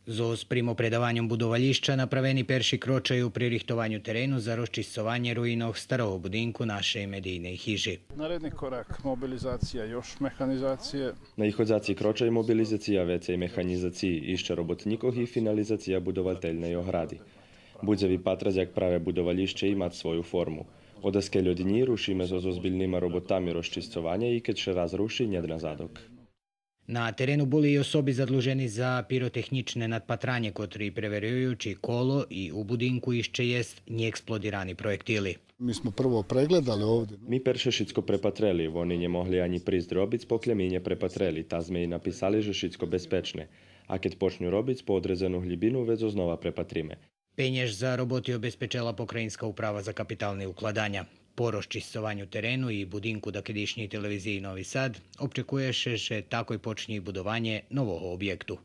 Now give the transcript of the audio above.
З примопредаванням будоваліща направені перші крочі у пририхтуванню терену за розчищування руїнок старого будинку нашої медійної хижі. Naredni korak mobilizacija još mehanizacije. Najchodzací kročaj mobilizácia vecej mechanizácii ešte robotníkov i finalizácia budovateľnej ohrady. Bude vypatrať, jak práve budovalište mať svoju formu. Odeské ľudní rušíme so zozbiljnými robotami rozčisťovania i keď še raz ruši, ned na zadok. На терену були й особи задлужені за піротехнічне надпатрання, котрі перевіряють, чи коло і у будинку іще є неексплодiraні проєктили. Mi smo prvo pregledali ovdje. Mi perše šitsko prepatreli, oni ne mohli ani prísť robiť, pokle mi ne prepatreli, ta sme i napisali, že šitsko bezpečné. A keď počnú robiť, po odrezanú hlibinu vezo znova prepatrime. Пеняж за роботи обезпечила Покраїнська управа за капітальне укладання. По розчищуванню терену і будинку докидішньої телевізії «Новий Сад» очікує, що тако й почне будування нового об'єкту.